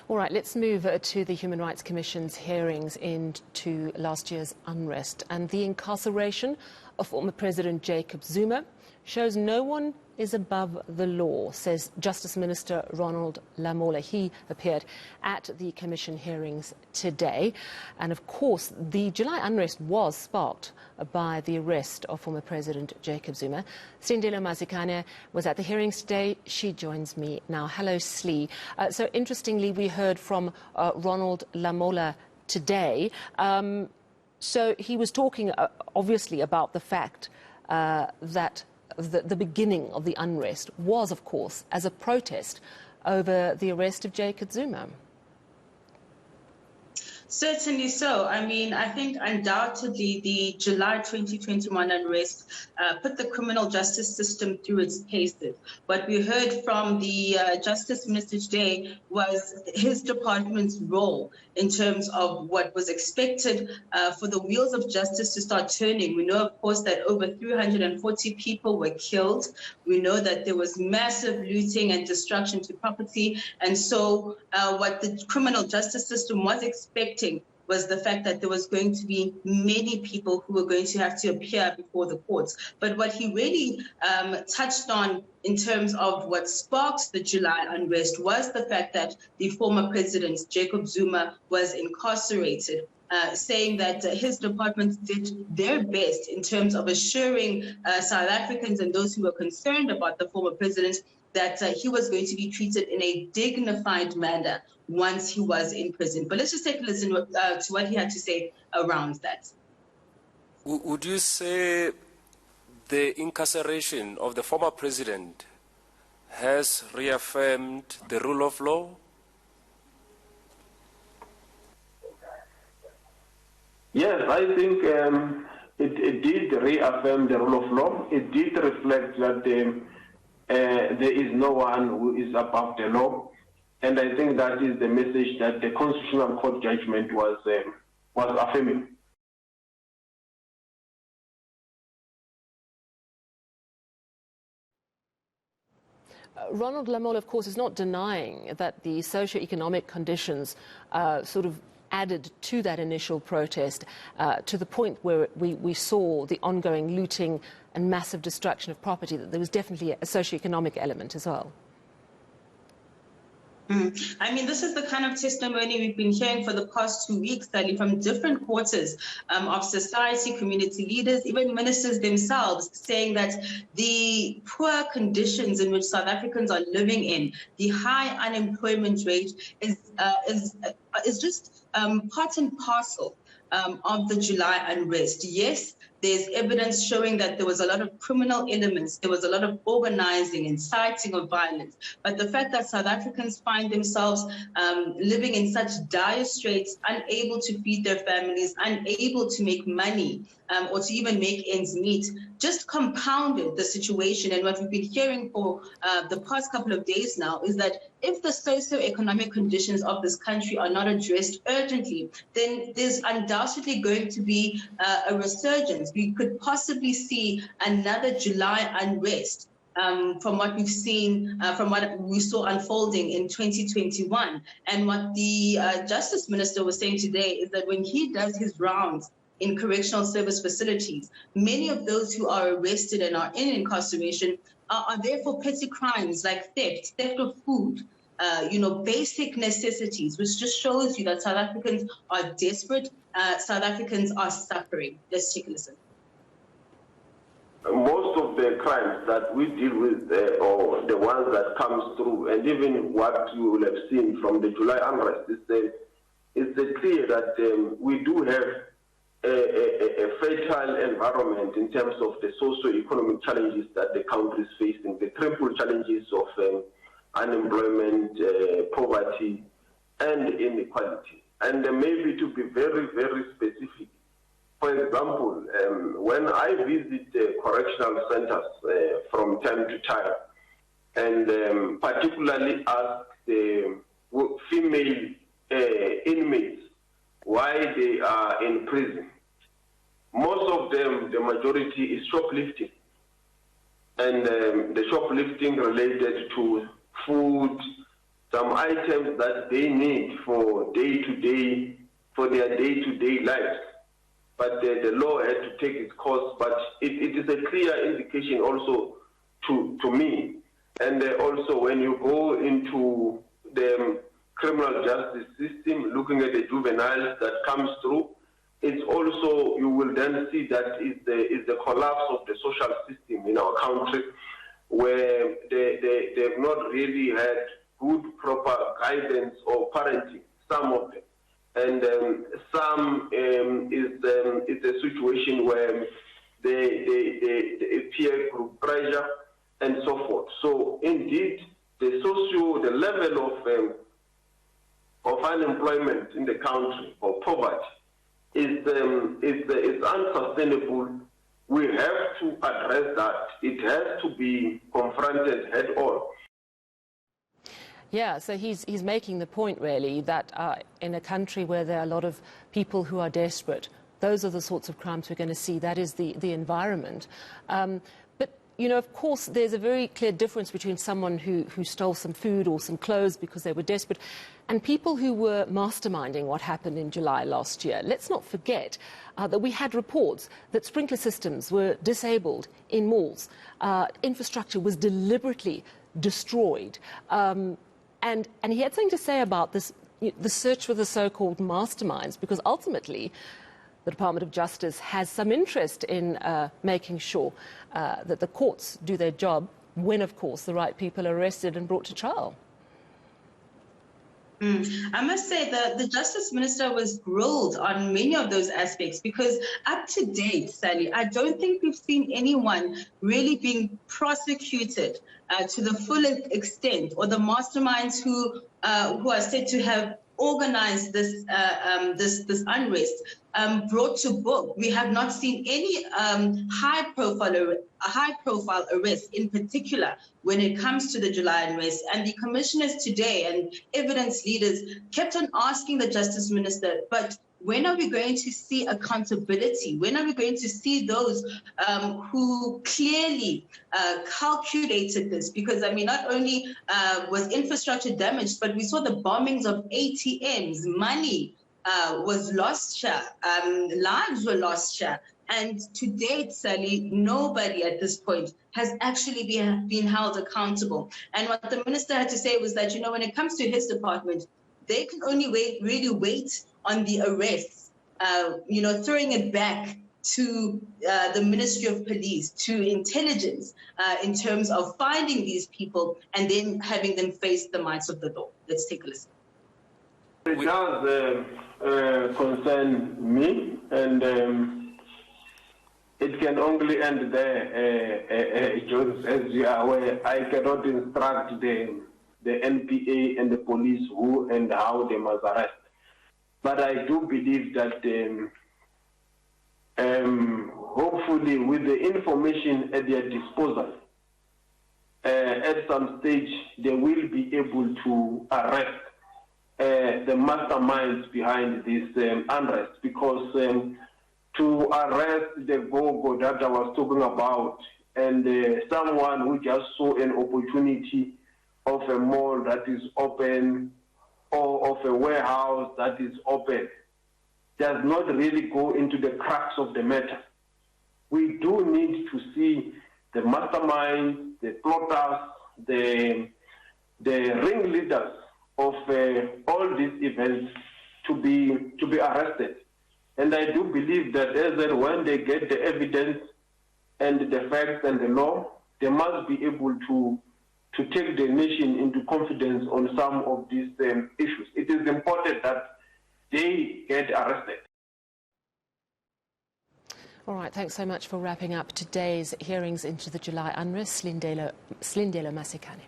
All right, let's move to the Human Rights Commission's hearings into last year's unrest. And the incarceration of former President Jacob Zuma shows no one is above the law, says Justice Minister Ronald Lamola. He appeared at the Commission hearings today. And of course, the July unrest was sparked by the arrest of former President Jacob Zuma. Silindelo Masikane was at the hearings today. She joins me now. Hello, Slee. So interestingly, we heard from Ronald Lamola today. So he was talking, obviously, about the fact that the beginning of the unrest was, of course, as a protest over the arrest of Jacob Zuma. Certainly so. I mean, I think undoubtedly the July 2021 unrest put the criminal justice system through its paces. What we heard from the Justice Minister today was his department's role in terms of what was expected for the wheels of justice to start turning. We know, of course, that over 340 people were killed. We know that there was massive looting and destruction to property. And so what the criminal justice system was expecting was the fact that there was going to be many people who were going to have to appear before the courts. But what he really touched on in terms of what sparked the July unrest was the fact that the former president, Jacob Zuma, was incarcerated, saying that his department did their best in terms of assuring South Africans and those who were concerned about the former president that he was going to be treated in a dignified manner once he was in prison. But let's just take a listen to what he had to say around that. Would you say the incarceration of the former president has reaffirmed the rule of law? Yes, I think it did reaffirm the rule of law. It did reflect that there is no one who is above the law. And I think that is the message that the Constitutional Court judgment was affirming. Ronald Lamola, of course, is not denying that the socio-economic conditions sort of added to that initial protest to the point where we saw the ongoing looting and massive destruction of property, that there was definitely a socio-economic element as well. I mean, this is the kind of testimony we've been hearing for the past 2 weeks, Sally, from different quarters of society, community leaders, even ministers themselves, saying that the poor conditions in which South Africans are living in, the high unemployment rate is just part and parcel of the July unrest. Yes, there's evidence showing that there was a lot of criminal elements, there was a lot of organizing, inciting of violence. But the fact that South Africans find themselves living in such dire straits, unable to feed their families, unable to make money or to even make ends meet, just compounded the situation. And what we've been hearing for the past couple of days now is that if the socio-economic conditions of this country are not addressed urgently, then there's undoubtedly going to be a resurgence. We could possibly see another July unrest from what we've seen, from what we saw unfolding in 2021. And what the Justice Minister was saying today is that when he does his rounds in correctional service facilities, many of those who are arrested and are in incarceration are there for petty crimes like theft of food, basic necessities, which just shows you that South Africans are desperate, South Africans are suffering. Let's take a listen. Most of the crimes that we deal with, or the ones that comes through, and even what you will have seen from the July unrest, it's clear that we do have a fertile environment in terms of the socio-economic challenges that the country is facing, the triple challenges of unemployment, poverty, and inequality. And maybe to be very, very specific, for example, when I visit correctional centers from time to time, and particularly ask the female inmates why they are in prison, most of them, the majority is shoplifting. And the shoplifting related to food, some items that they need for their day-to-day lives. But the law had to take its course. But it is a clear indication also to me. And also when you go into the criminal justice system, looking at the juveniles that comes through, it's also, you will then see that is the collapse of the social system in our country, where they've not really had good, proper guidance or parenting, some of them. And some is a situation where they peer group pressure and so forth. So indeed, the level of unemployment in the country or poverty is unsustainable. We have to address that. It has to be confronted head on. Yeah, so he's making the point, really, that in a country where there are a lot of people who are desperate, those are the sorts of crimes we're going to see. That is the environment. But, you know, of course, there's a very clear difference between someone who stole some food or some clothes because they were desperate and people who were masterminding what happened in July last year. Let's not forget that we had reports that sprinkler systems were disabled in malls. Infrastructure was deliberately destroyed. And he had something to say about this, the search for the so-called masterminds, because ultimately the Department of Justice has some interest in making sure that the courts do their job when, of course, the right people are arrested and brought to trial. I must say that the Justice Minister was grilled on many of those aspects because up to date, Sally, I don't think we've seen anyone really being prosecuted to the full extent, or the masterminds who are said to have organized this unrest brought to book. We have not seen any high-profile arrests in particular when it comes to the July unrest. And the commissioners today and evidence leaders kept on asking the Justice Minister, but when are we going to see accountability? When are we going to see those who clearly calculated this? Because, I mean, not only was infrastructure damaged, but we saw the bombings of ATMs, money was lost here, lives were lost here. And to date, Sally, nobody at this point has actually been held accountable. And what the minister had to say was that, you know, when it comes to his department, they can only really wait on the arrests, you know, throwing it back to the Ministry of Police, to intelligence, in terms of finding these people and then having them face the might of the law. Let's take a listen. It does concern me, and it can only end there, Jones, as you are aware. I cannot instruct the NPA and the police who and how they must arrest. But I do believe that hopefully with the information at their disposal, at some stage they will be able to arrest the masterminds behind this unrest, because to arrest the go-go that I was talking about and someone who just saw an opportunity of a mall that is open or of a warehouse that is open does not really go into the crux of the matter. We do need to see the masterminds, the plotters, the ringleaders of all these events to be arrested. And I do believe that as and when they get the evidence and the facts and the law, they must be able to take the nation into confidence on some of these issues. It is important that they get arrested. All right, thanks so much for wrapping up today's hearings into the July unrest. Silindelo Masikane.